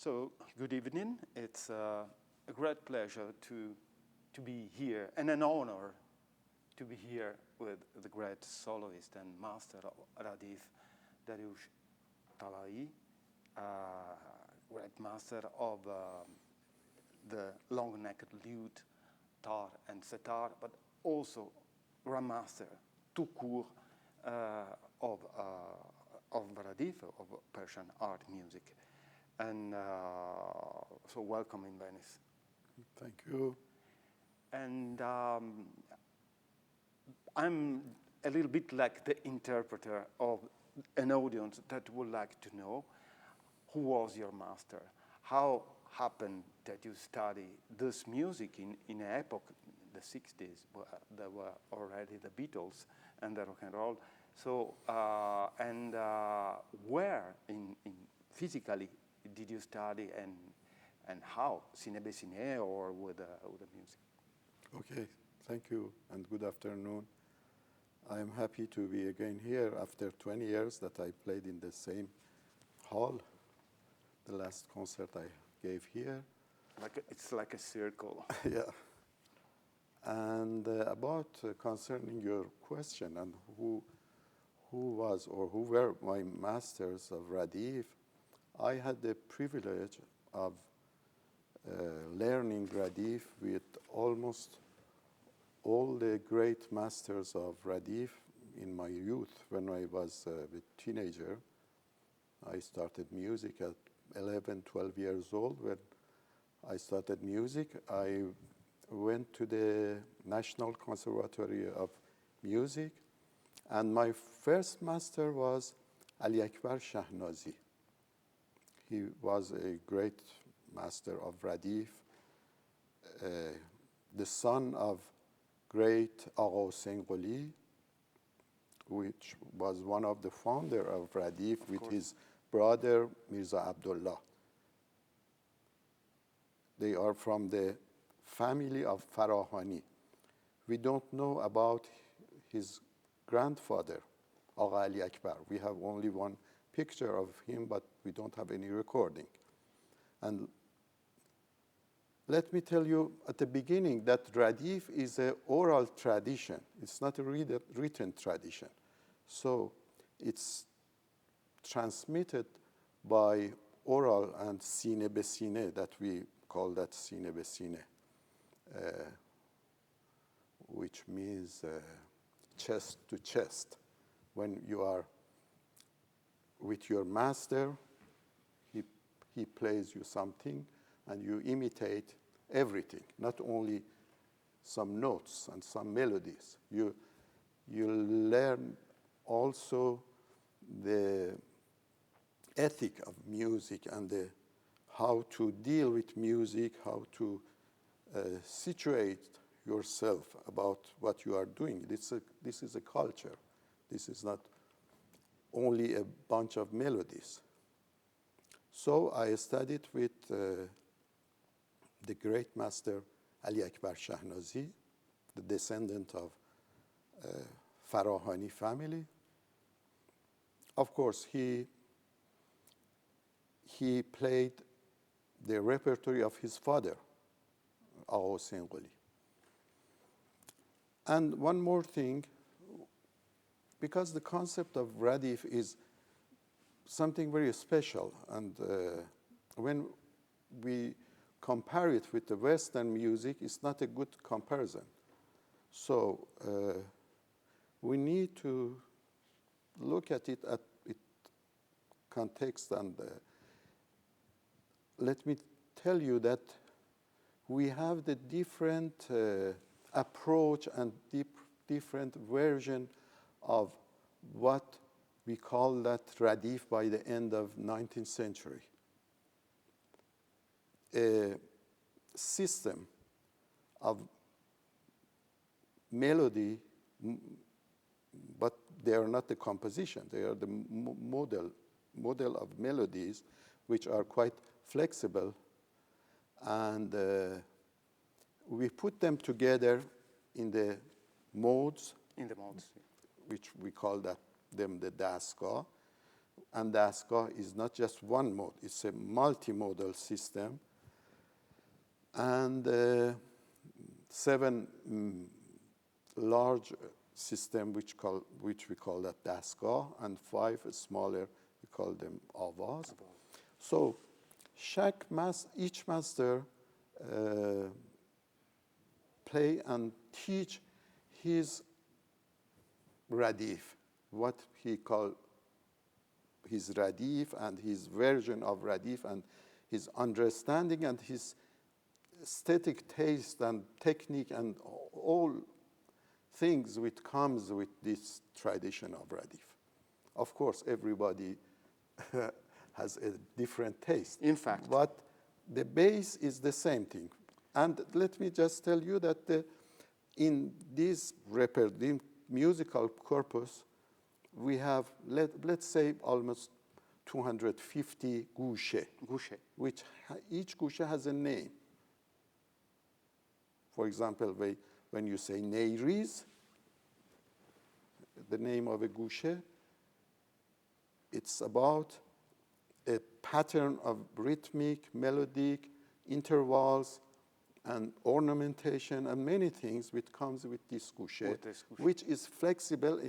So, good evening. It's a great pleasure to be here and an honor to be here with the great soloist and master of Radif, Dariush Talai, great master of the long-necked lute, tar and setar, but also grandmaster, tout court, of Radif, of Persian art music. And so welcome in Venice. Thank you. And I'm a little bit like the interpreter of an audience that would like to know who was your master? How happened that you study this music in an epoch, the 60s, where there were already the Beatles and the rock and roll. So, where in physically did you study and how? Ciné Bessiné or with the music? Okay, thank you and good afternoon. I am happy to be again here after 20 years that I played in the same hall. The last concert I gave here. It's like a circle. Yeah. And about concerning your question and who was or who were my masters of Radif, I had the privilege of learning Radif with almost all the great masters of Radif in my youth. When I was a teenager, I started music at 11, 12 years old. When I started music, I went to the National Conservatory of Music, and my first master was Ali Akbar Shahnazi. He was a great master of Radif, the son of great Agha Hussein Qoli, which was one of the founder of Radif with his brother Mirza Abdullah. They are from the family of Farahani. We don't know about his grandfather, Agha Ali Akbar. We have only one picture of him, but we don't have any recording. And let me tell you at the beginning that Radif is an oral tradition. It's not a written tradition. So it's transmitted by oral and ciné bessiné, that we call that ciné bessiné, which means chest to chest. When you are with your master, he plays you something and you imitate everything, not only some notes and some melodies. You learn also the ethic of music and how to deal with music, how to situate yourself about what you are doing. This is a culture. This is not only a bunch of melodies. So I studied with the great master Ali Akbar Shahnazi, the descendant of Farahani family. Of course, he played the repertory of his father, Agha Hussein Qoli. And one more thing, because the concept of Radif is something very special, and when we compare it with the Western music, it's not a good comparison. So we need to look at it at its context, and let me tell you that we have the different approach and different version of what we call that Radif by the end of 19th century. A system of melody, but they are not the composition. They are the model of melodies, which are quite flexible, and we put them together in the modes. In the modes. Which we call them the dastgah, And Dastgah is not just one mode, it's a multimodal system. And 7 large system which we call that Dastgah, and 5 smaller, we call them Avaz. So each master play and teach his Radif, what he called his Radif and his version of Radif and his understanding and his aesthetic taste and technique and all things which comes with this tradition of Radif. Of course, everybody has a different taste. In fact. But the base is the same thing. And let me just tell you that in this musical corpus, we have, let's say, almost 250 gushe, which each gushe has a name. For example, when you say Neyriz, the name of a gushe, it's about a pattern of rhythmic, melodic, intervals, and ornamentation, and many things which comes with this gushe, which is flexible.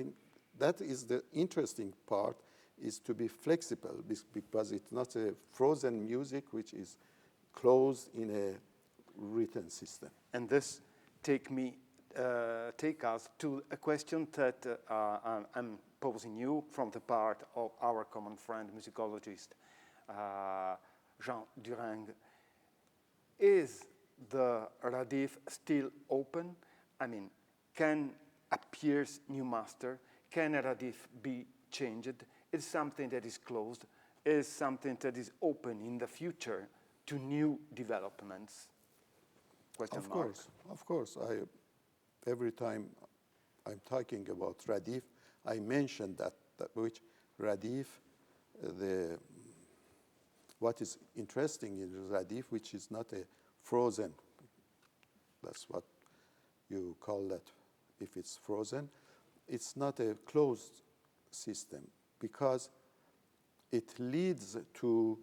That is the interesting part, is to be flexible, because it's not a frozen music which is closed in a written system. And this take us to a question that I'm posing you from the part of our common friend, musicologist Jean Durang. Is the Radif still open? I mean, can appear new master? Can a Radif be changed? Is something that is closed? Is something that is open in the future to new developments? Question mark. Of course. Every time I'm talking about Radif, I mention that which Radif, what is interesting in Radif, which is not a frozen, that's what you call that, if it's frozen, it's not a closed system, because it leads to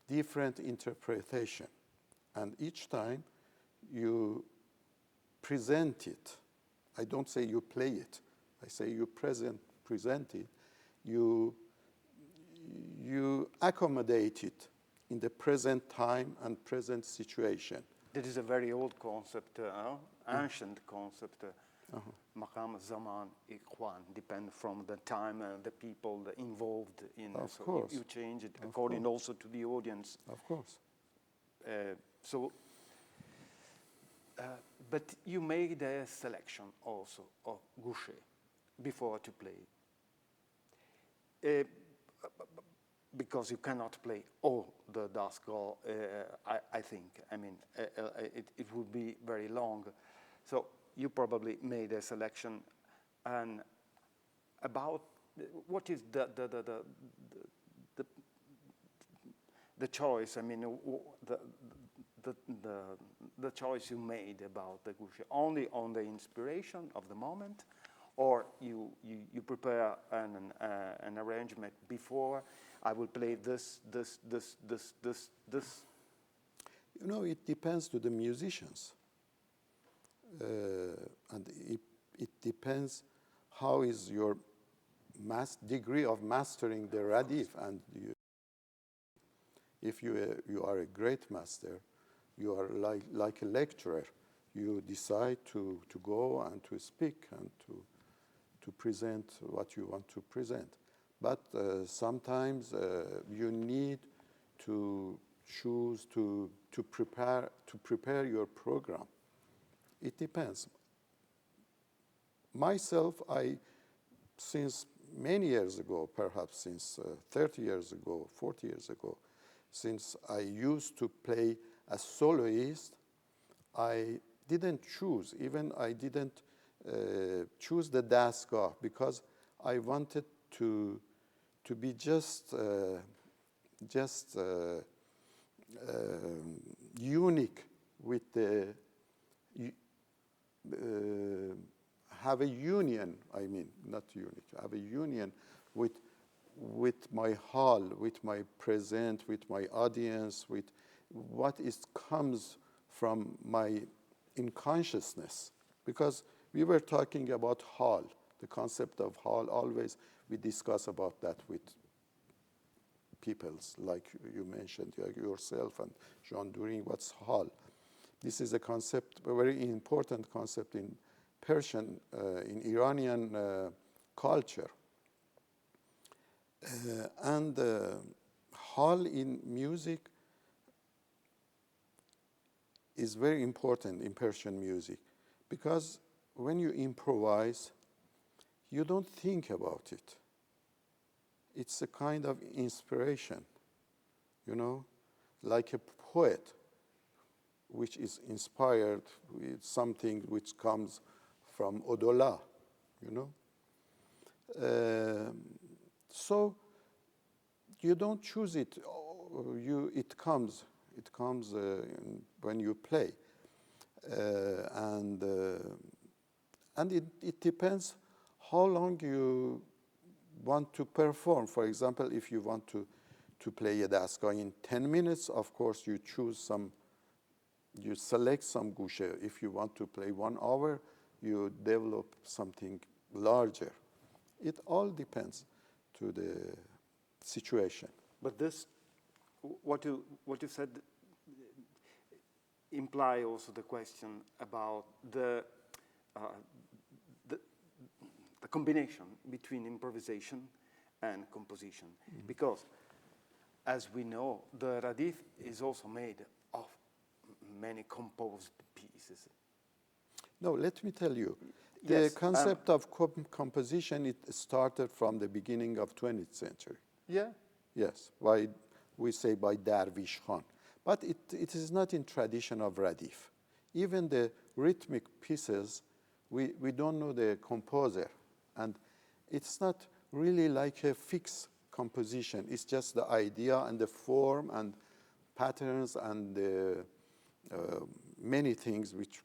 different interpretation. And each time you present it, I don't say you play it, I say you present it, you accommodate it in the present time and present situation. That is a very old concept, ancient concept. Maqam, Zaman, Ikhwan depend from the time and the people involved in it. Of course. You change it according also to the audience. Of course. But you made a selection also of gushe before to play. Because you cannot play all the Dastgah, I think. I mean, it would be very long. So you probably made a selection. And about what is the choice? I mean, the choice you made about the gushe, only on the inspiration of the moment, or you prepare an arrangement before? I will play this. You know, it depends to the musicians. And it depends how is your degree of mastering the Radif. And if you are a great master, you are like a lecturer. You decide to go and to speak and to present what you want to present. But sometimes you need to choose to prepare your program. It depends. Myself, since many years ago, perhaps since 30 years ago, 40 years ago, since I used to play as soloist, I didn't choose. Even I didn't choose the Dastgah, because I wanted to be just unique with the have a union. I mean, not unique. Have a union with with my hall, with my present, with my audience, with what is comes from my unconsciousness. Because we were talking about hall, the concept of hall. Always we discuss about that with peoples, like you mentioned, like yourself and Jean During. What's hall? This is a concept, a very important concept in Persian, in Iranian culture. And hall in music is very important in Persian music, because when you improvise, you don't think about it. It's a kind of inspiration, you know, like a poet which is inspired with something which comes from Odola, you know. So you don't choose it. It comes when you play, and it depends how long you want to perform. For example, if you want to play a dastgah in 10 minutes, of course you select some gushe. If you want to play 1 hour, you develop something larger. It all depends to the situation. But this, what you said, imply also the question about the combination between improvisation and composition, because, as we know, the Radif is also made of many composed pieces. No, let me tell you. Yes, The concept of composition, it started from the beginning of 20th century. Yeah. Yes, we say by Dariush Khan. But it is not in tradition of Radif. Even the rhythmic pieces, we don't know the composer. And it's not really like a fixed composition. It's just the idea and the form and patterns and many things which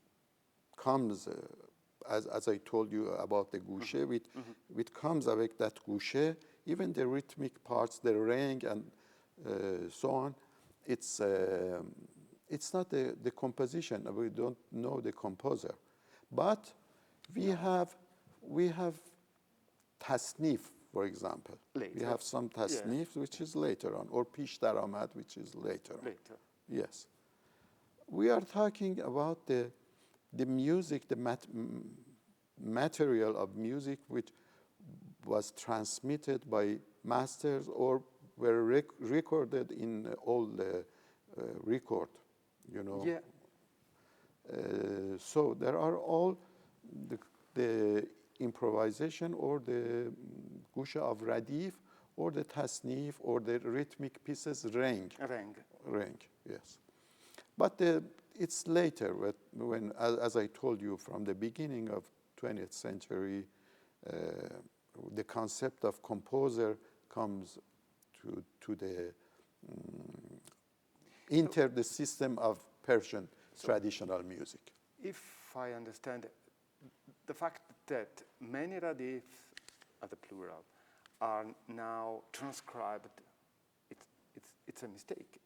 comes, as I told you about the gushe, which comes avec that gushe, even the rhythmic parts, the ring and so on. It's not the composition. We don't know the composer, but we have tasnif, for example. Later. We have some tasnif, which is later on, or pish daramad, which is later on. Later. Yes. We are talking about the music, the material of music which was transmitted by masters or were recorded in all the record, you know. Yeah. So there are all the improvisation or the gusha of Radif or the tasnif or the rhythmic pieces, Reng, yes. But it's later when, as I told you, from the beginning of 20th century, the concept of composer comes to enter the system of Persian traditional music. If I understand, the fact that many radifs, at the plural, are now transcribed, it's a mistake.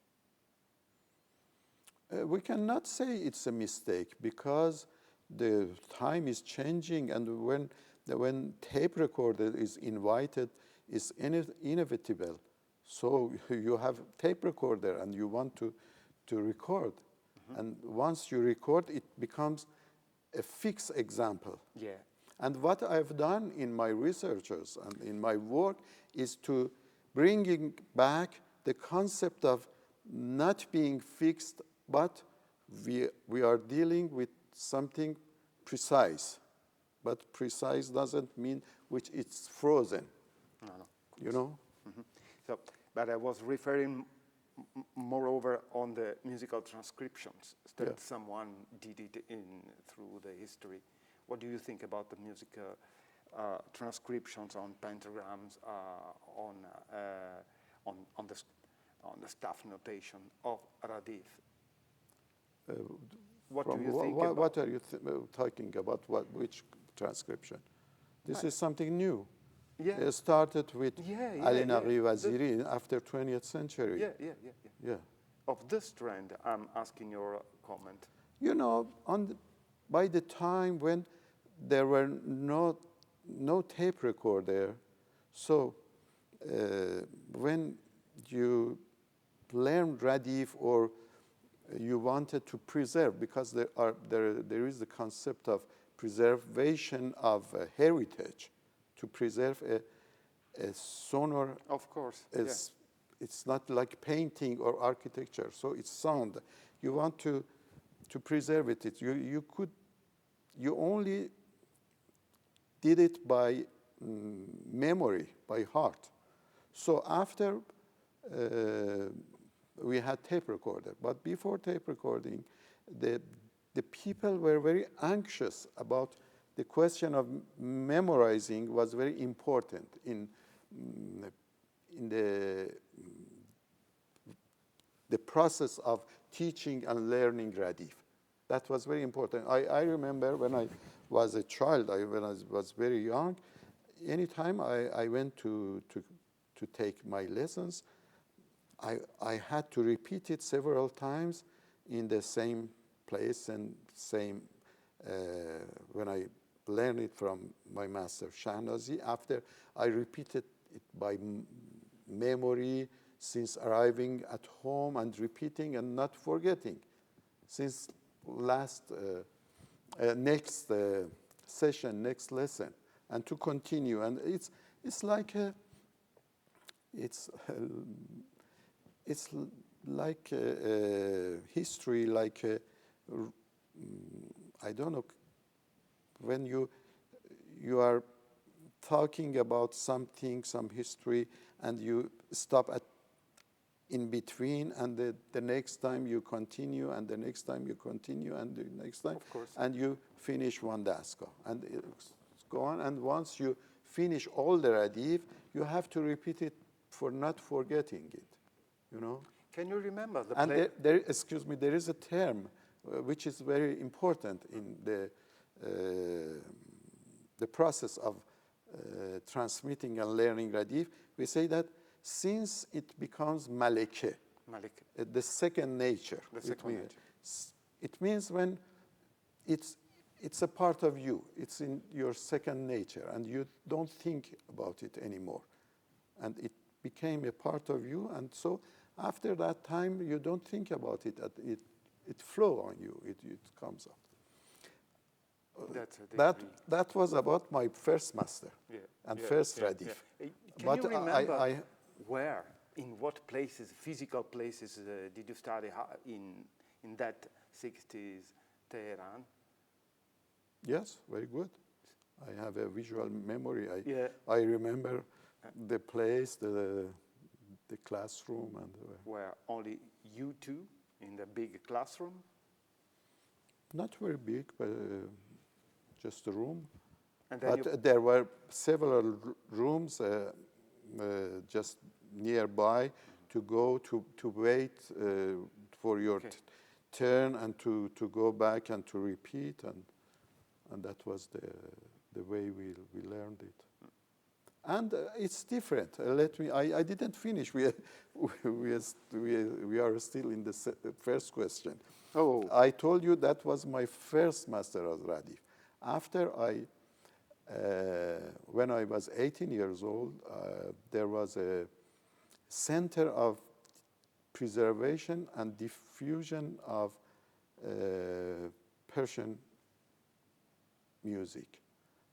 We cannot say it's a mistake because the time is changing, and when tape recorder is invited, it's inevitable. So you have tape recorder and you want to record, and once you record, it becomes a fixed example. Yeah. And what I've done in my researches and in my work is to bringing back the concept of not being fixed, but we are dealing with something precise. But precise doesn't mean which it's frozen. No. You know? So, but I was referring moreover on the musical transcriptions that someone did it through the history. What do you think about the music transcriptions on pentagrams, on the staff notation of Radif? What do you think? What are you talking about? Which transcription? This is something new. Yeah. started with Ali yeah. Naqi Waziri after 20th century. Yeah. Of this trend, I'm asking your comment. You know, by the time when there were no tape recorder, so when you learn Radif or you wanted to preserve, because there is the concept of preservation of heritage, to preserve a sonor. Of course, It's not like painting or architecture, so it's sound. You want to preserve it. You only did it by memory, by heart. So after we had tape recorder, but before tape recording, the people were very anxious about the question of memorizing was very important in the process of teaching and learning Radif. That was very important. I remember when I was a child, when I was very young, anytime I went to take my lessons, I had to repeat it several times in the same place and same, when I learned it from my master Shahnazi. After I repeated it by memory since arriving at home and repeating and not forgetting. Since next session, next lesson, and to continue. And it's like history, like I don't know, when you are talking about something, some history, and you stop in between, and the next time you continue, and the next time you continue, and the next time, of course, and you finish one daska, and it's go on. And once you finish all the Radif, you have to repeat it for not forgetting it, you know. Can you remember the and excuse me, there is a term which is very important in the process of transmitting and learning Radif. We say that since it becomes maleke, the second nature, it means when it's a part of you, it's in your second nature, and you don't think about it anymore, and it became a part of you, and so after that time you don't think about it. It flows on you. It comes out. That was about my first master and first Radif. Can you remember where, in what places, physical places, did you study in that 60s Tehran? Yes, very good. I have a visual memory. I remember the place, the classroom, and were only you two in the big classroom? Not very big, but just a room. And then there were several rooms just nearby to go to wait for your turn, and to go back and to repeat, and that was the way we learned it. And it's different. I didn't finish. We are still in the first question. Oh. I told you that was my first master of Radif. After when I was 18 years old, there was a center of preservation and diffusion of Persian music,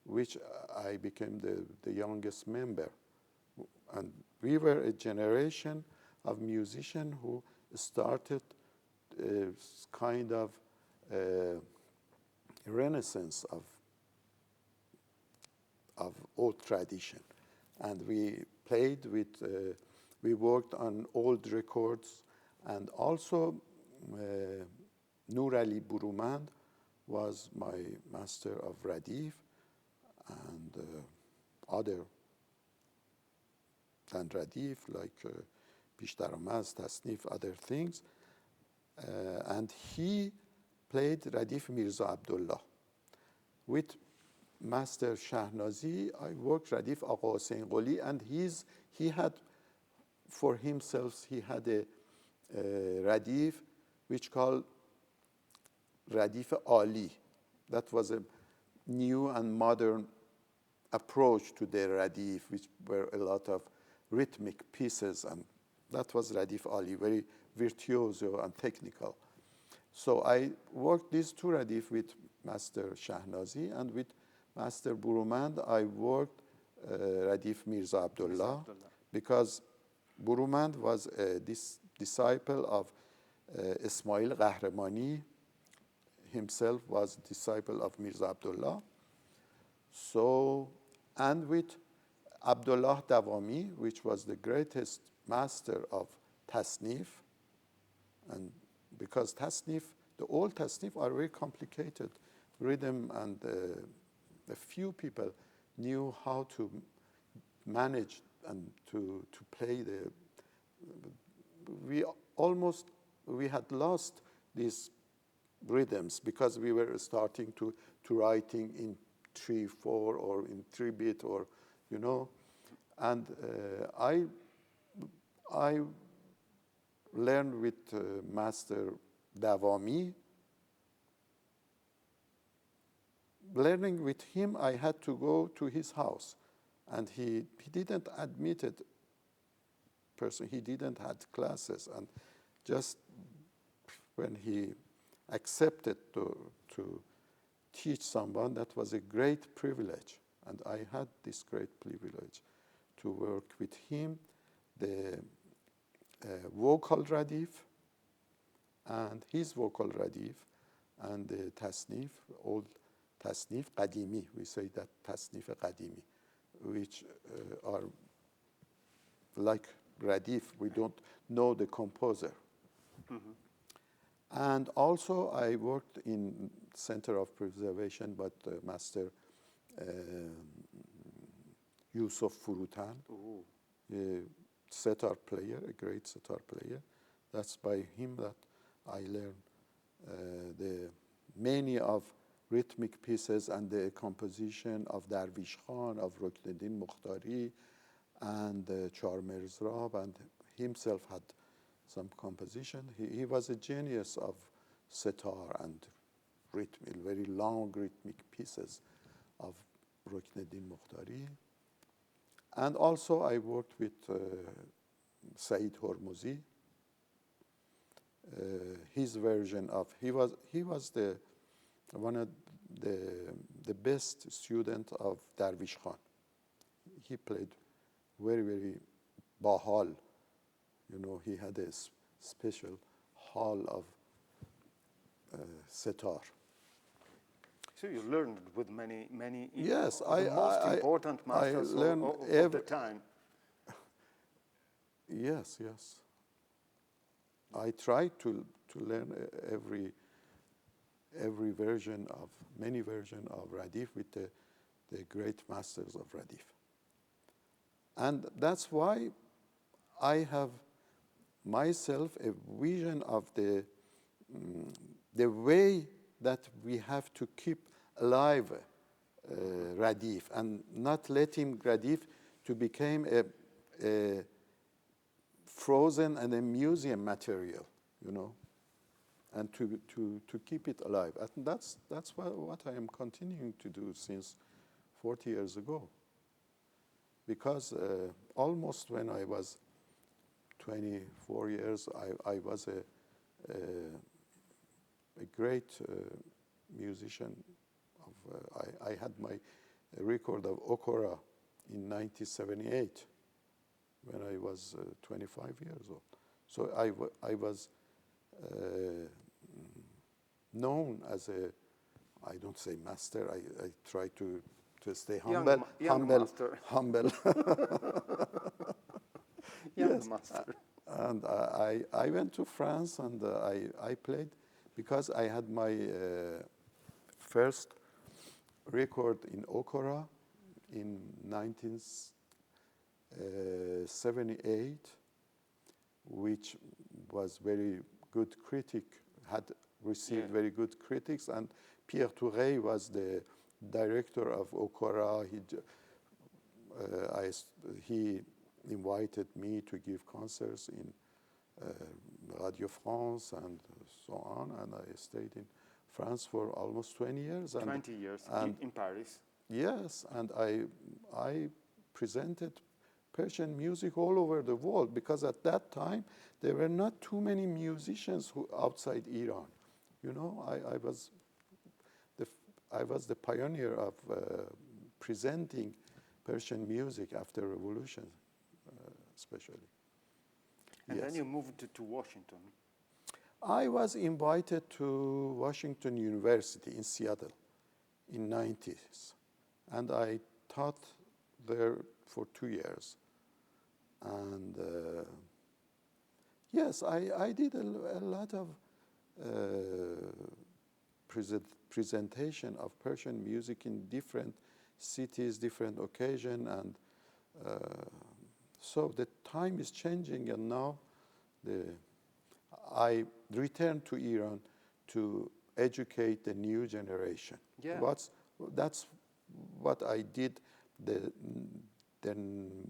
which I became the youngest member. And we were a generation of musicians who started kind of renaissance of old tradition. And we played with, we worked on old records, and also Nur Ali Burumand was my master of Radif, and other than Radif, like Pishtaramaz, Tasnif, other things. And he played Radif Mirza Abdullah with Master Shahnazi, I worked Radif Agha Hossein Qoli, and he had for himself, he had a Radif which called Radif Ali. That was a new and modern approach to the Radif, which were a lot of rhythmic pieces, and that was Radif Ali, very virtuoso and technical. So I worked these two Radif with Master Shahnazi, and with Master Burumand, I worked Radif Mirza Abdullah, because Burumand was a disciple of Ismail Qahramani, himself was disciple of Mirza Abdullah. So, and with Abdullah Dawami, which was the greatest master of Tasnif, and because Tasnif, the old Tasnif are very complicated rhythm, and a few people knew how to manage and to play the. We had lost these rhythms because we were starting to writing in 3/4 or in 3-beat, or and I learned with Master Dawami. Learning with him, I had to go to his house, and he didn't admit it person. He didn't had classes, and just when he accepted to teach someone, that was a great privilege, and I had this great privilege to work with him, the vocal Radif, and his vocal Radif, and the Tasnif, old Tasnif Qadimi, we say that Tasnif Qadimi, which are like Radif, we don't know the composer. Mm-hmm. And also I worked in Center of Preservation, but Master Yusuf Furutan, a Setar player, a great Setar player. That's by him that I learned the many of rhythmic pieces and the composition of Darwish Khan, of Rukneddin Mukhtari, and Char Mirzrab, and himself had some composition. He was a genius of Setar and very long rhythmic pieces of Rukneddin Mukhtari. And also I worked with Said Hormuzi. His version of, he was the one of the best student of Darwish Khan. He played very, very bahal. He had a special hall of Setar. So you learned with many yes, the most important masters of the time. Yes. I tried to learn every version of, many versions of Radif with the great masters of Radif. And that's why I have myself a vision of the way that we have to keep alive Radif, and not letting Radif to become a frozen and a museum material, and to keep it alive. And that's what I am continuing to do since 40 years ago. Because almost when I was 24 years, I was a great musician. I had my record of Okora in 1978 when I was 25 years old. So I was known as I don't say master, I try to stay humble. Young master. Humble. Young master. And I went to France, and I played, because I had my first record in Okora in 1978, which was very good critic, had received very good critics, and Pierre Touré was the director of Okora. He invited me to give concerts in Radio France and so on, and I stayed in France for almost 20 years. 20 years in Paris. Yes, and I presented Persian music all over the world, because at that time there were not too many musicians outside Iran. You know, I was the pioneer of presenting Persian music after revolution, especially. And Yes. then you moved to Washington. I was invited to Washington University in Seattle in 90s, and I taught there for 2 years. And yes, I did a lot of presentation of Persian music in different cities, different occasion, and so the time is changing, and now I returned to Iran to educate the new generation. Yeah. That's what I did the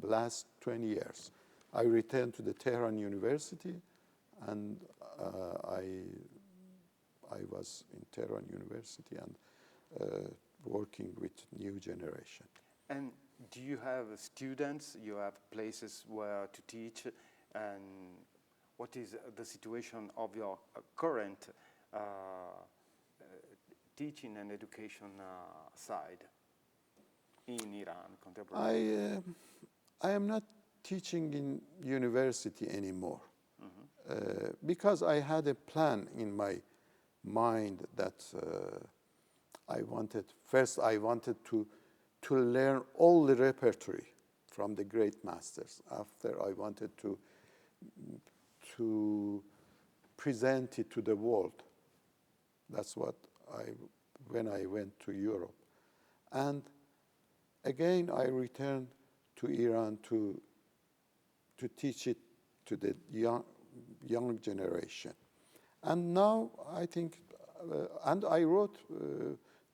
last 20 years. I returned to the Tehran University, and I was in Tehran University and working with new generation. And do you have students? You have places where to teach? And what is the situation of your current teaching and education side in Iran, contemporary? I am not teaching in university anymore, because I had a plan in my mind that I wanted to learn all the repertory from the great masters. After, I wanted to present it to the world. That's what when I went to Europe. And again, I returned to Iran to teach it to the young generation. And now I think, and I wrote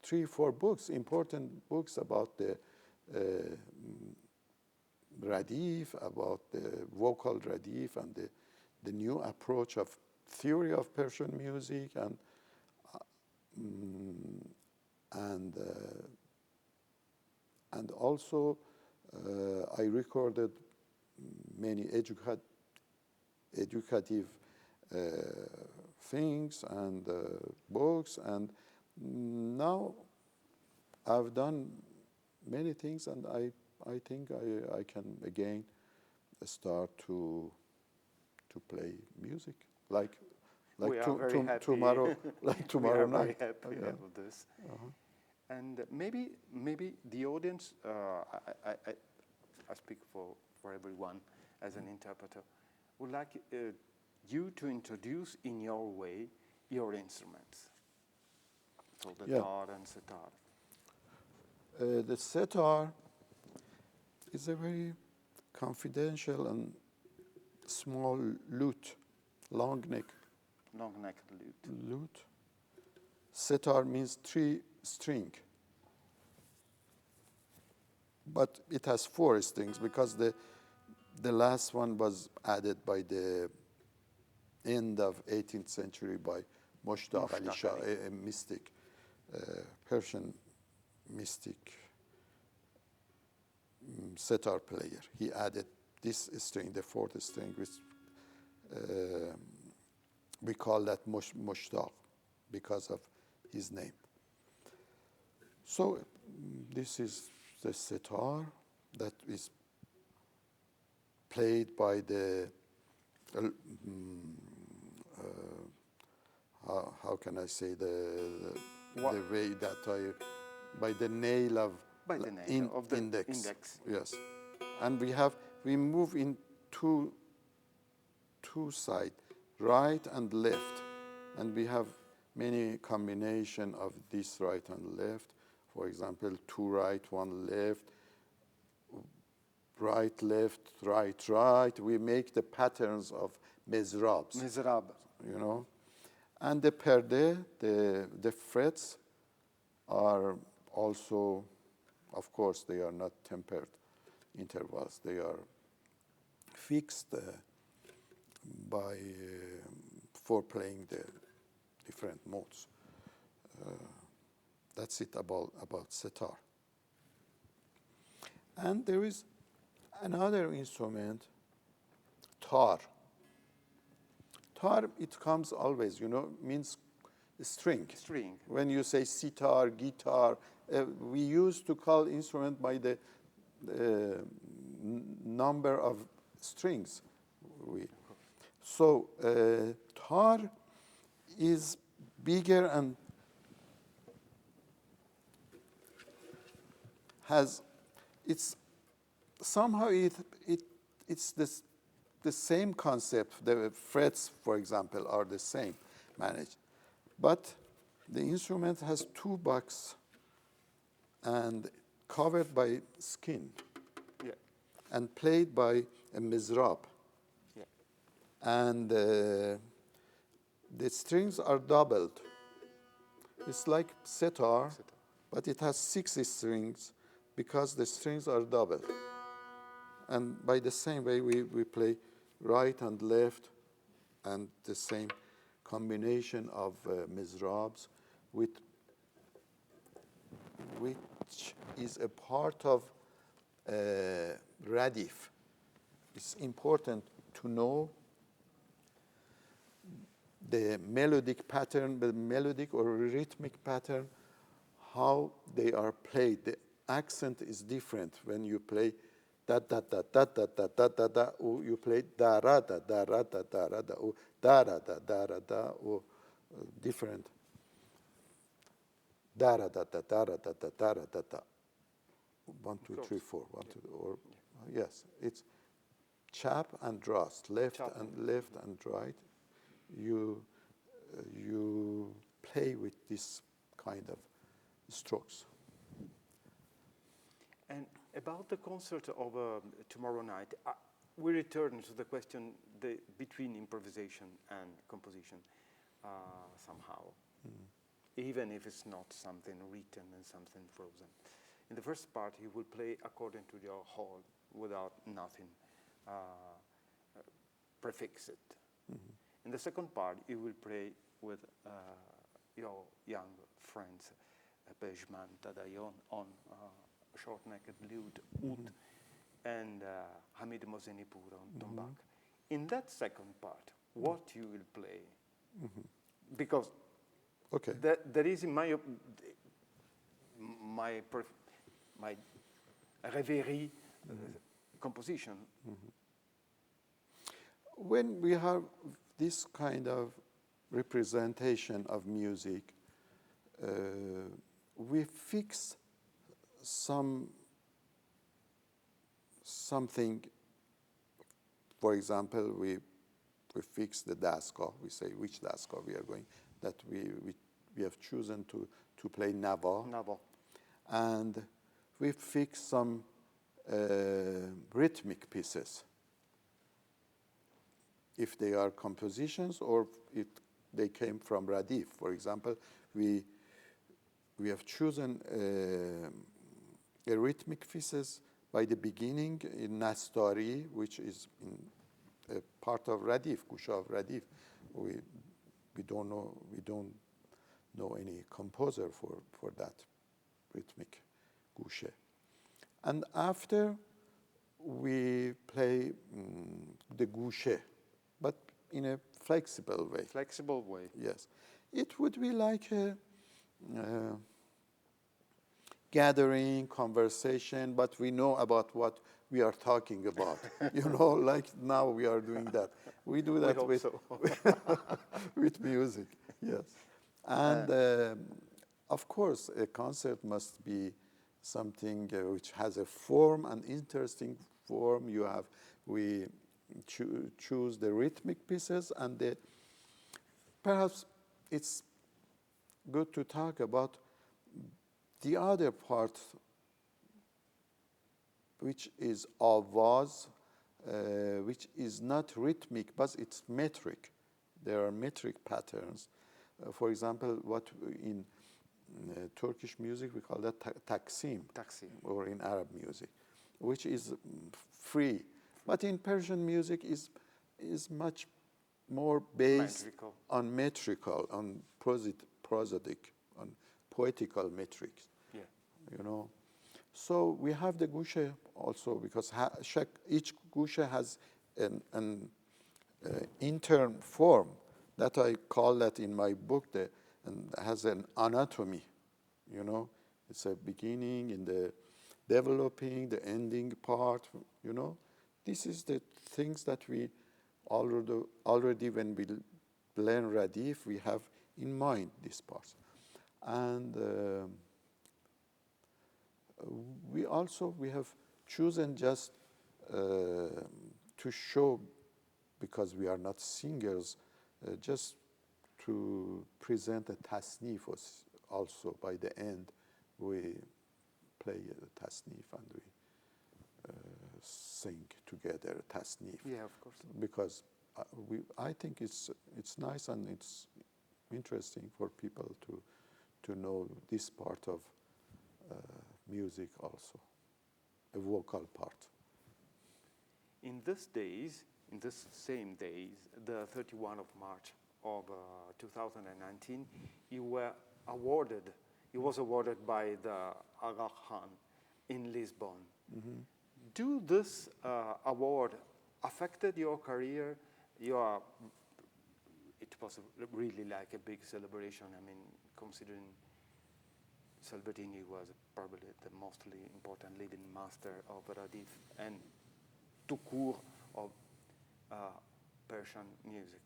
3-4 books, important books about the Radif, about the vocal Radif, and the new approach of theory of Persian music, and also I recorded many educative things and books, and now I've done many things, and I think I can again start to play music like tomorrow, like tomorrow we are night. very happy with this. And maybe the audience, I speak for everyone as an interpreter, would like you to introduce in your way your instruments. So the tar and setar. The setar is a very confidential and small lute, long neck. Long-necked lute. Lute. Setar means 3 string, but it has 4 strings because the last one was added by the end of 18th century by Mushtaq Ali Shah, a mystic, Persian mystic setar player. He added this string, the 4th string, which we call that Mushtaq because of his name. So this is the setar that is played by the how can I say the way that by the nail of the index. Yes, and we move in two sides, right and left, and we have many combination of this right and left. For example, 2 right, 1 left, right, left, right, right. We make the patterns of mezrabs. Mezrab. You know, and the perde, the frets are Also, of course, they are not tempered intervals. They are fixed by for playing the different modes. That's it about setar. And there is another instrument, tar. Tar, it comes always, means string. String. When you say sitar, guitar, we used to call instrument by the number of strings. So tar is bigger and has, it's somehow it's the same concept. The frets, for example, are the same managed. But the instrument has two bucks and covered by skin, Yeah. and played by a mizrab. Yeah. And the strings are doubled. It's like setar, but it has 6 strings because the strings are doubled. And by the same way, we play right and left, and the same combination of mizrabs, which is a part of Radif. It's important to know the melodic pattern, the melodic or rhythmic pattern, how they are played. The accent is different when you play da da da da da da da da da, or you play da ra da da ra da da ra da, or da ra da da ra da, or different da ra da da da ra da da da ra da da. 1, 2, 3, 4. 1, 2, or yes, it's chap and drast, left and right. You play with this kind of strokes. And about the concert of tomorrow night, we return to the question between improvisation and composition somehow, even if it's not something written and something frozen. In the first part, he will play according to your whole, without nothing prefixed. Mm-hmm. In the second part, you will play with your young friends, Pejman Tadayon on short-necked lute, oud, and Hamid Mozenipur on tombak. In that second part, what you will play? Because there is in my reverie composition. When we have this kind of representation of music, we fix something. For example, we fix the daska. We say which daska we are going. That we have chosen to play Nava. And we fix some rhythmic pieces. If they are compositions or if they came from Radif, for example, we have chosen a rhythmic pieces by the beginning in Nastari, which is a part of Radif, Gusha of Radif. We don't know any composer for that rhythmic Gushe. And after we play the Gushe, but in a flexible way. Flexible way. Yes. It would be like a gathering, conversation, but we know about what we are talking about. Like now we are doing that. We do that with music, yes. And of course, a concert must be something which has a form, an interesting form. We choose the rhythmic pieces, and perhaps it's good to talk about the other part, which is avaz, which is not rhythmic, but it's metric. There are metric patterns. For example, what in Turkish music, we call that taksim, Taksim. or in Arab music, which is free. But in Persian music is much more based Metrical. on metrical, on prosodic, on poetical metrics. Yeah. You know. So we have the gushe also, because each gushe has an intern form that I call that in my book, and has an anatomy. You know, it's a beginning, in the developing, the ending part. You know, this is the things that we already when we learn Radif, we have in mind these parts. And we have chosen just to show, because we are not singers, just to present a tasnif also. By the end, we play a tasnif and we sing together a tasnif. Yeah, of course. Because I think it's nice and it's interesting for people to know this part of music also, a vocal part. In this same days, the 31 of March of 2019, you was awarded by the Aga Khan in Lisbon. Mm-hmm. Do this award affected your career? It was really like a big celebration. I mean, considering Salvatini was probably the mostly important leading master of Radif and tout court of Persian music.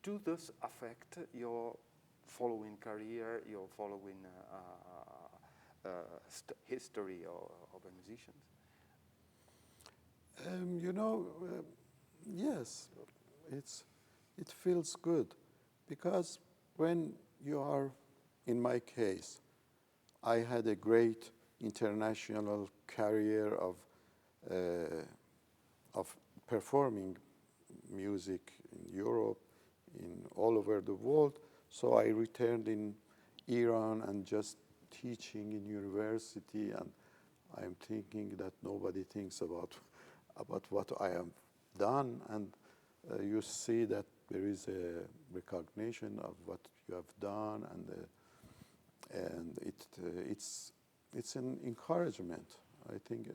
Do this affect your following career, your following history of a musician? Yes, it feels good, because when you are, in my case, I had a great international career of performing music in Europe, in all over the world. So I returned in Iran and just teaching in university, and I'm thinking that nobody thinks about what I have done, and you see that there is a recognition of what you have done, and it's an encouragement. I think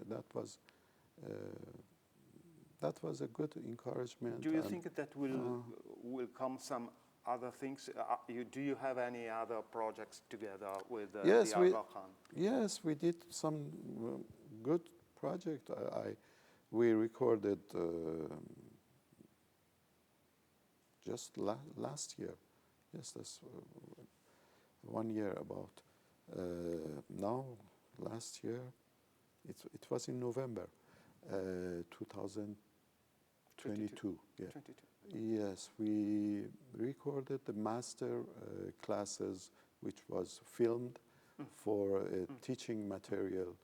that was a good encouragement. Do you think that will come some other things? Do you have any other projects together with the Aga Khan? Yes, we did some good project. We recorded just last year. Yes, that's 1 year about. Now, last year, it was in November 2022. Yeah. 22. Yes, we recorded the master classes, which was filmed for teaching material,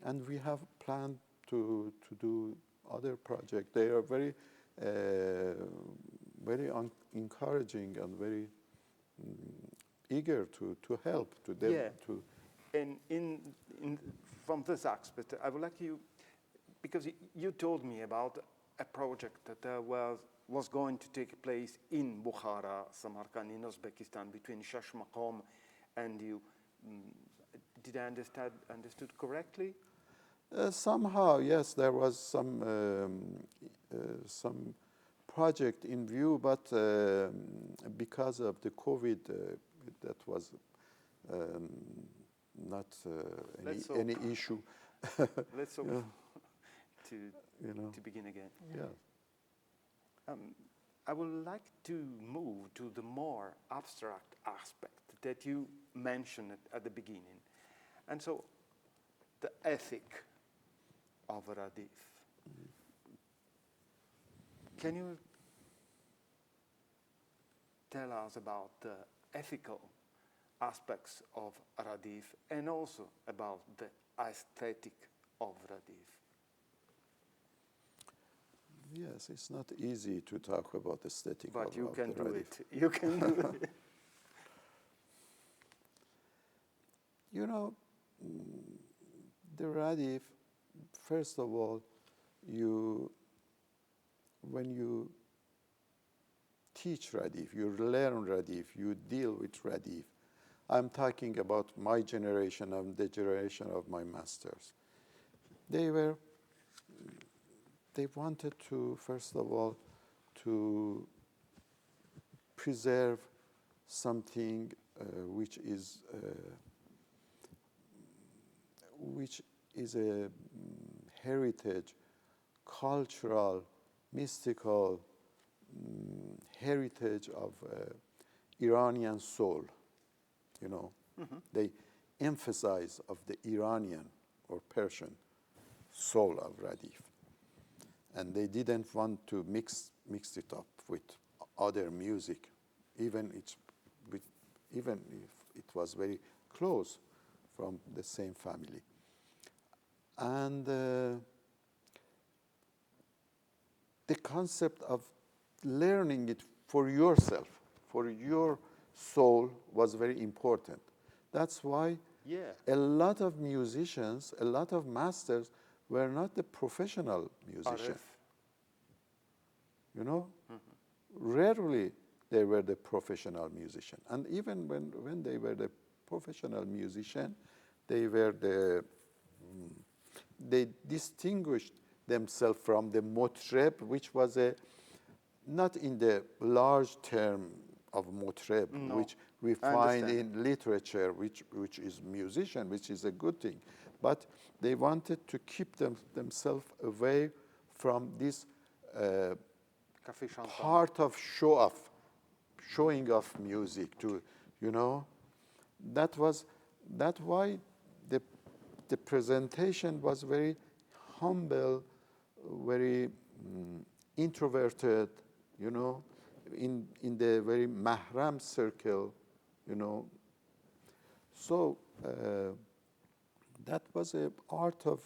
and we have planned to do other projects. They are very encouraging and very eager to help to them. Yeah. And from this aspect, I would like you, because you told me about a project that was going to take place in Bukhara, Samarkand, in Uzbekistan, between Shash Maqam and you. Did I understood correctly? Somehow, yes, there was some project in view, but because of the COVID, that was not any issue. Let's hope Yeah. to begin again. Yeah. I would like to move to the more abstract aspect that you mentioned at the beginning. And so, the ethic of Radif. Can you tell us about the ethical aspects of Radif and also about the aesthetic of Radif? Yes, it's not easy to talk about aesthetic But you of can the do Radif. it. You can do it. You know, the Radif, first of all, when you teach Radif, you learn Radif, you deal with Radif. I'm talking about my generation and the generation of my masters. They wanted to, first of all, to preserve something which is a heritage, cultural, mystical heritage of Iranian soul. You know, they emphasize of the Iranian or Persian soul of Radif, and they didn't want to mix it up with other music, even if it was very close from the same family. And the concept of learning it for yourself, for your soul, was very important. That's why a lot of musicians, a lot of masters were not the professional musicians. You know, rarely they were the professional musician. And even when they were the professional musician, they distinguished themselves from the motreb, which was not in the large term of motreb, which we find in literature, which is musician, which is a good thing. But they wanted to keep themselves away from this part of showing off music to, you know. That's why the presentation was very humble, very introverted, you know, in the very mahram circle, you know. So that was an art of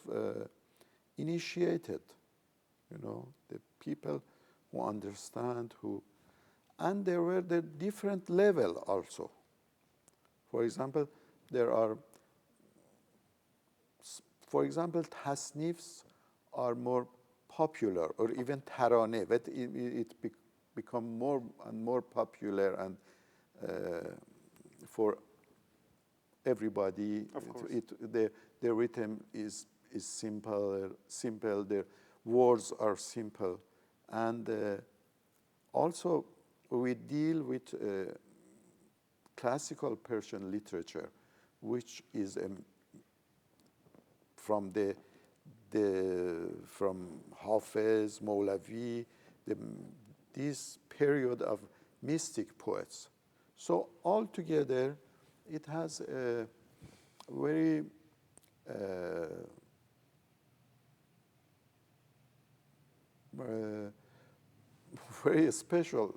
initiated, you know, the people who understand, and there were the different level also. For example, tasnifs are more popular, or even taraneh, but it become more and more popular, and for everybody. Of course. The rhythm is simple, the words are simple. And also we deal with classical Persian literature, which is from Hafiz, Mawlavi, this period of mystic poets. So altogether, it has a very very special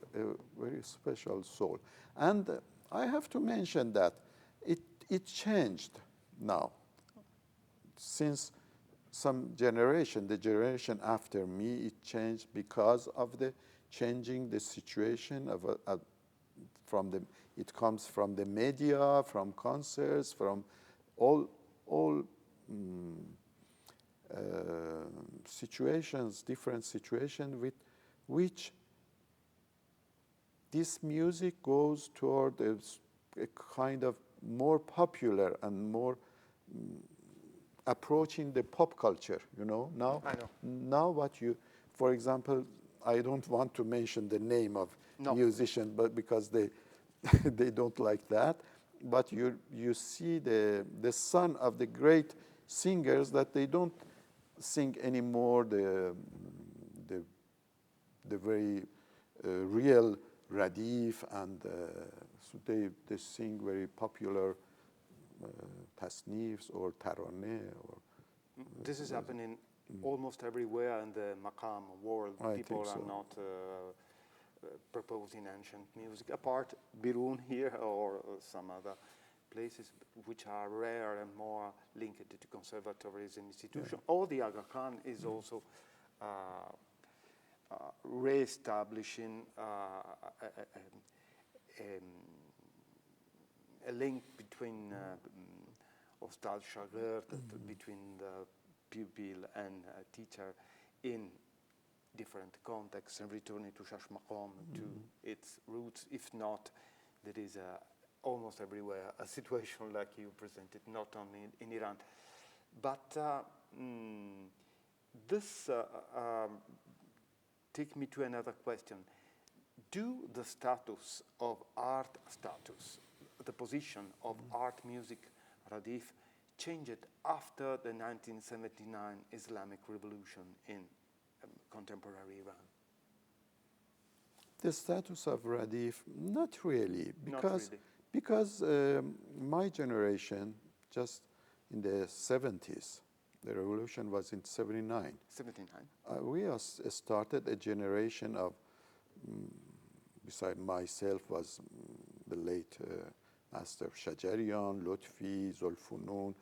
soul. And I have to mention that it changed now. Since some generation, the generation after me, it changed because of the changing the situation it comes from the media, from concerts, from all situations, different situations with which this music goes toward a kind of more popular and more approaching the pop culture, you know. Now for example, I don't want to mention the name of musician, but because they they don't like that. But you see the son of the great singers that they don't sing anymore the very real Radif, and so they sing very popular tasnifs or taraneh. This is happening almost everywhere in the maqam world. People are not proposing ancient music, apart Birun here or some other places which are rare and more linked to conservatories and institutions. Or the Aga Khan is also re-establishing a link between Ustad Shagird, between the pupil and teacher in different contexts, and returning to Shash Maqam to its roots. If not, there is almost everywhere a situation like you presented, not only in Iran. But this takes me to another question. Do the status of art status, the position of art music, Radif, changed after the 1979 Islamic Revolution in contemporary Iran? The status of Radif, not really, because my generation, just in the 70s, the revolution was in 79. 79. We started a generation of, beside myself, was the late Master Shajarian, Lutfi, Zulfunun,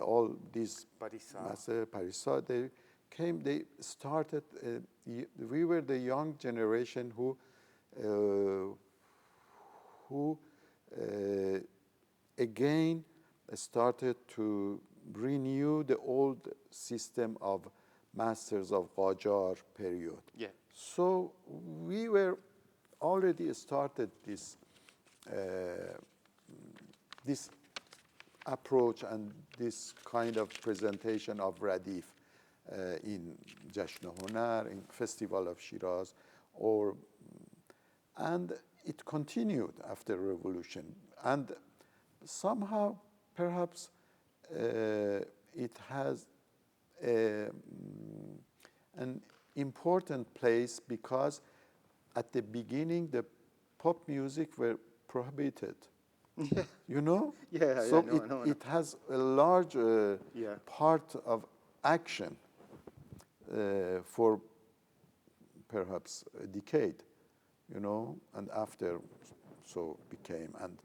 all these Master Parisa, they came, they started, we were the young generation who again started to renew the old system of masters of Qajar period. Yeah. So we were already started this this approach and this kind of presentation of Radif in Jashn Hunar, in Festival of Shiraz, and it continued after revolution. And somehow, perhaps, it has an important place because at the beginning, the pop music were prohibited. Yeah. You know? Yeah, so yeah, it has a large part of action for perhaps a decade, you know, and after so became. And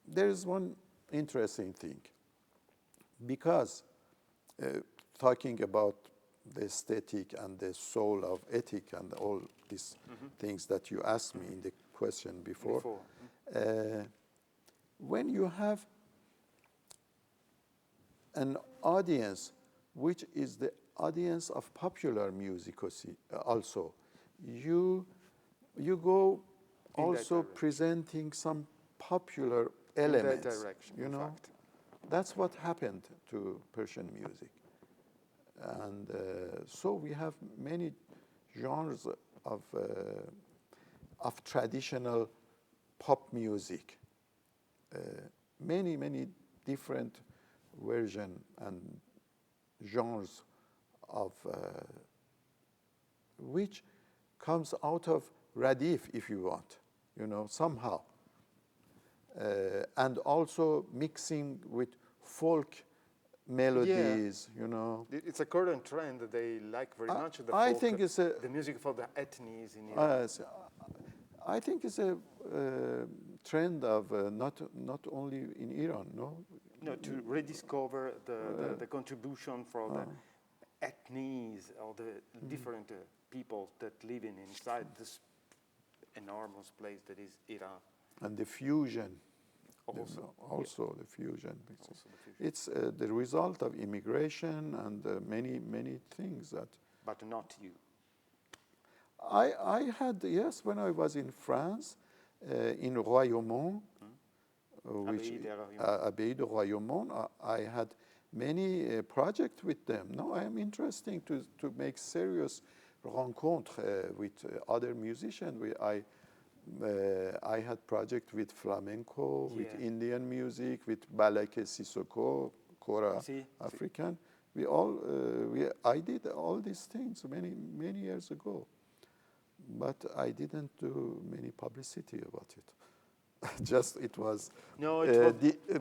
there is one interesting thing, because talking about the aesthetic and the soul of ethic and all these things that you asked me in the question before. When you have an audience which is the audience of popular music also, you go also presenting some popular elements. In that direction, you know, fact. That's what happened to Persian music. And so we have many genres of traditional pop music, many different versions and genres of which comes out of Radif, if you want, you know, somehow. And also mixing with folk melodies, you know. It's a current trend that they like very much. The I folk, think it's the music for the ethnies in Iran. I think it's a trend of not only in Iran, no? No, to rediscover the contribution for the ethnies or the different peoples that live inside this enormous place that is Iran. And the fusion. Also the fusion. It's the result of immigration and many things that. But not you. I had, yes, when I was in France, in Royaumont, which Abbaye de Royaumont, I had many projects with them. No, I am interested to make serious rencontres with other musicians. I had project with flamenco, with Indian music, with Balak Sissoko, Kora African. I did all these things many years ago, but I didn't do many publicity about it. Just it was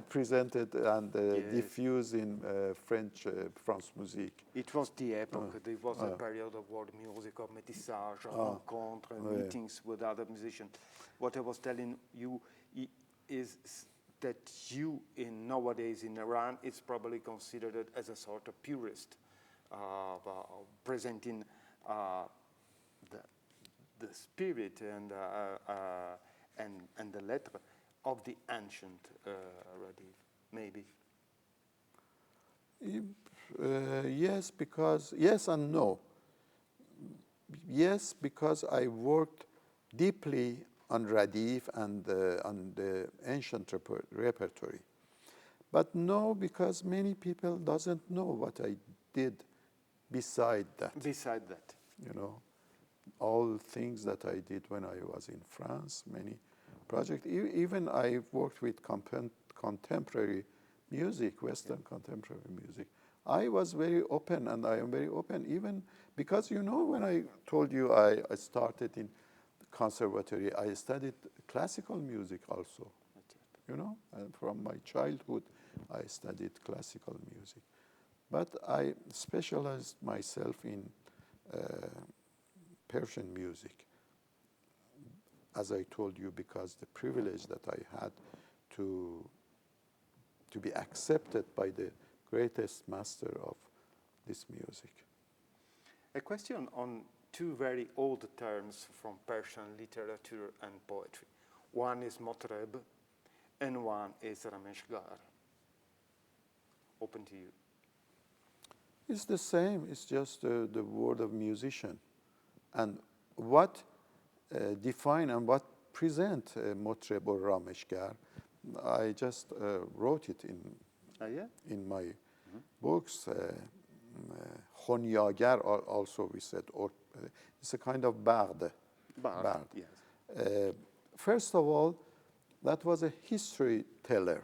presented and diffused in France Musique. It was the epoch. It was a period of world music, of métissage, of rencontres, meetings with other musicians. What I was telling you is that you, nowadays in Iran, is probably considered as a sort of purist, presenting the, the spirit and the letter of the ancient Radif, maybe? Yes, because yes and no. Yes, because I worked deeply on Radif and on the ancient repertory. But no, because many people doesn't know what I did beside that. Beside that. You know, all things that I did when I was in France, many projects. Even I worked with contemporary music, Western contemporary music. I was very open, and I am very open, even because, you know, when I told you I started in conservatory, I studied classical music also. You know, and from my childhood, I studied classical music. But I specialized myself in Persian music, as I told you, because the privilege that I had to be accepted by the greatest master of this music. A question on two very old terms from Persian literature and poetry. One is Motreb, and one is Rameshgar. Open to you. It's the same. It's just the word of musician. And what define and what present Motreb or Rameshgar, I just wrote it in my books. Khonyagar also we said, or it's a kind of bard. Bard, yes. First of all, that was a history teller,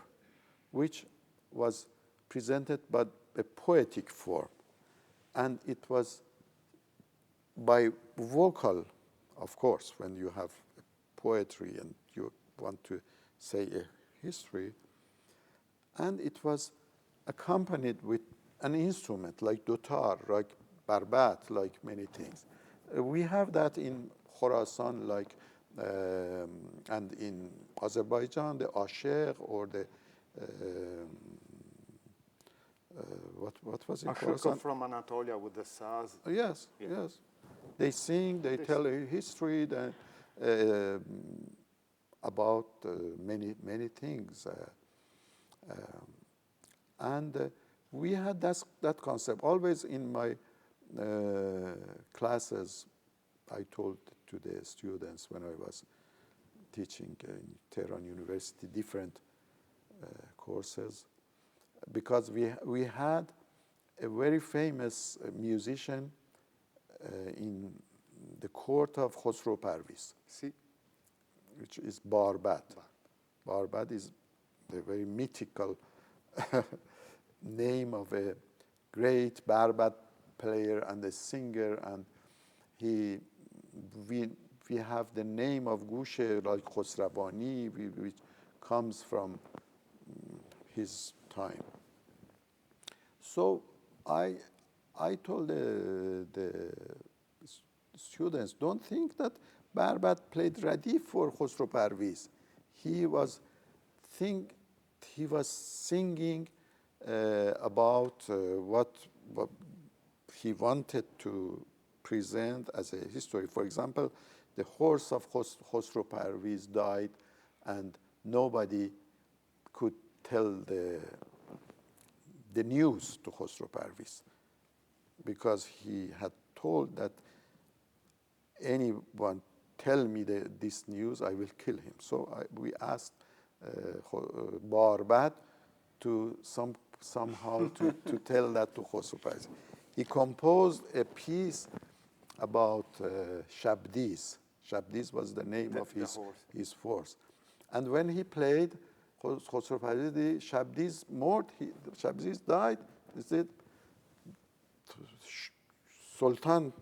which was presented by a poetic form. And it was by vocal, of course, when you have poetry and you want to say a history. And it was accompanied with an instrument like dotar, like barbat, like many things. We have that in Khorasan, like, and in Azerbaijan, the asher or the, what was it? Ashur from Anatolia with the saz. Yes, yes. They sing, they tell a history about many things. And we had that concept. Always in my classes, I told to the students when I was teaching in Tehran University different courses, because we had a very famous musician in the court of Khosrow Parviz, which is Barbad. Barbad is the very mythical name of a great Barbad player and a singer, and we have the name of Gushe like Khosrabani, which comes from his time. So I told the students, don't think that Barbad played Radif for Khosrow Parviz. He was singing about what he wanted to present as a history. For example, the horse of Khosrow Parviz died, and nobody could tell the news to Khosrow Parviz, because he had told that anyone tell me this news, I will kill him. So we asked Barbad to somehow to tell that to Khosrow Parviz. He composed a piece about Shabdiz. Shabdiz was the name of his horse. And when he played Khosrow Parviz, Shabdiz died. He said, Sultan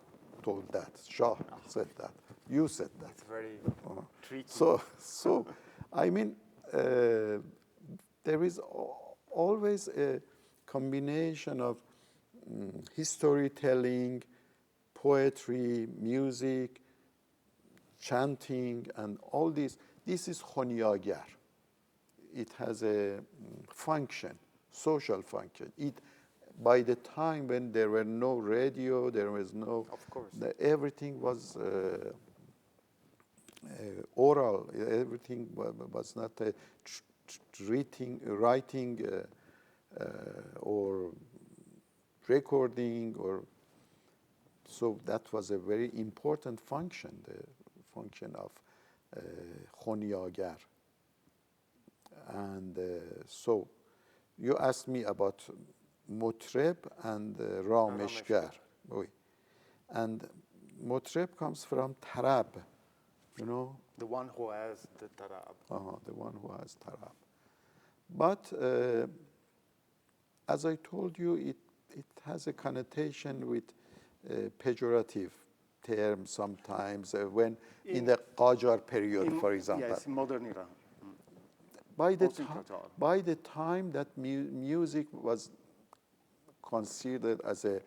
told that, Shah said that, you said that. It's very tricky. So I mean, there is always a combination of storytelling, poetry, music, chanting, and all this. This is Khonyagar. It has a function, social function. It by the time when there were no radio, there was no, of course, everything was oral. Everything was not writing or recording, or so that was a very important function, the function of khonyagar. And so you asked me about Motreb and Rameshgar. Oui. And Motreb comes from Tarab, you know. the one who has the tarab. The one who has Tarab. But as I told you, it has a connotation with pejorative term sometimes, when in the Qajar period, for example. Yes, modern Iran. By the time that music was considered as a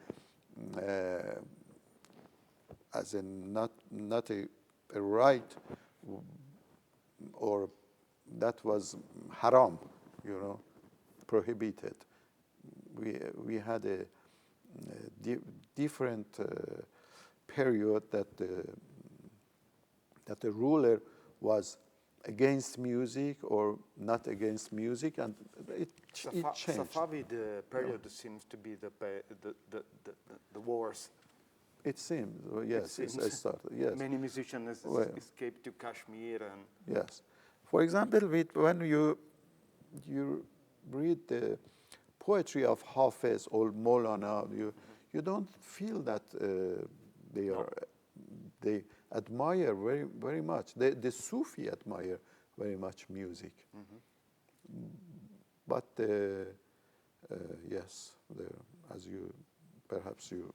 not a right, or that was haram, you know, prohibited. We had a different period that the ruler was against music or not against music, and it changed. Safavid period seems to be the worst. It seems, yes. It started, yes. Many musicians escaped to Kashmir and. Yes, for example, when you read the poetry of Hafiz or Maulana, you don't feel that they admire very much. The Sufi admire very much music. But yes, as you perhaps you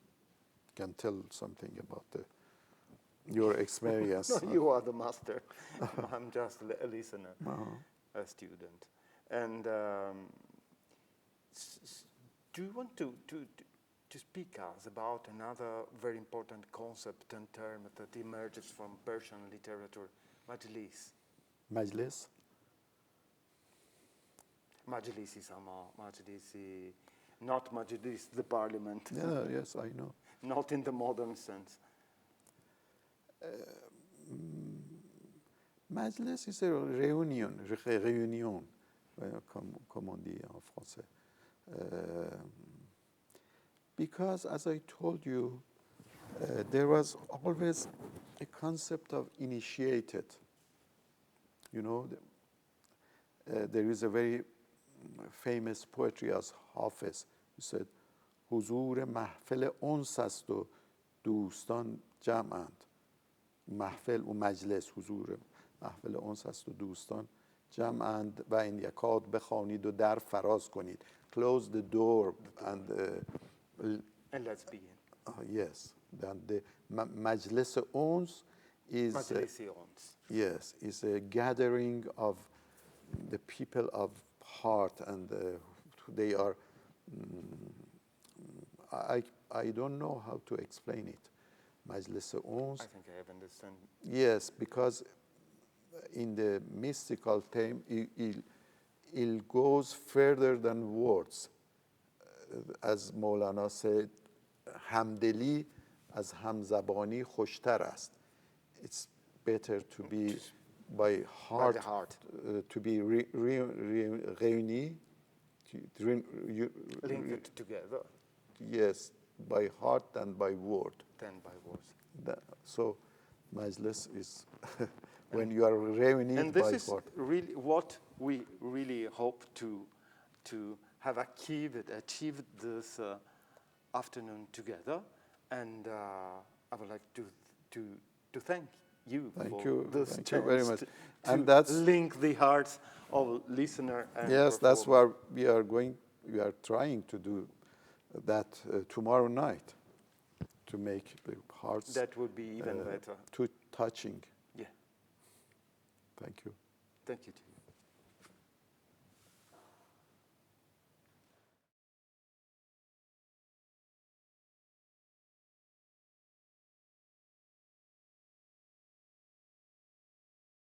can tell something about your experience. No, you are the master. I'm just a listener, a student. And do you want to speak us about another very important concept and term that emerges from Persian literature, majlis? Majlis? Majlis is Majlis, not Majlis, the parliament. Yeah, yes, I know. Not in the modern sense. Majlis is a réunion, comme on dit en français. Because, as I told you, there was always a concept of initiated. You know, there is a very famous poetry as Hafiz, who said, حضور محفل انس است و دوستان جمعند. محفل و مجلس، حضور محفل انس است و دوستان جمعند و این یکاد بخوانید و در فراز کنید. Close the door and let's begin. Yes, then the مجلس انس is yes, is a gathering of the people of heart, and they are I don't know how to explain it. Majlis Ons. I think I have understand. Yes, because in the mystical term, it goes further than words. As Maulana said, hamdeli از همزبانی خوشتر است. It's better to be by heart, to be réunis, linked together. Yes, by heart than by word. Than by words. So, majlis is when you are reunited by heart. And this is really what we really hope to have achieved this afternoon together. And I would like to thank you for this chance very much. And that's link the hearts of listener and yes, that's what we are trying to do that tomorrow night, to make the hearts that would be even better, too touching. Yeah. Thank you. Thank you to you.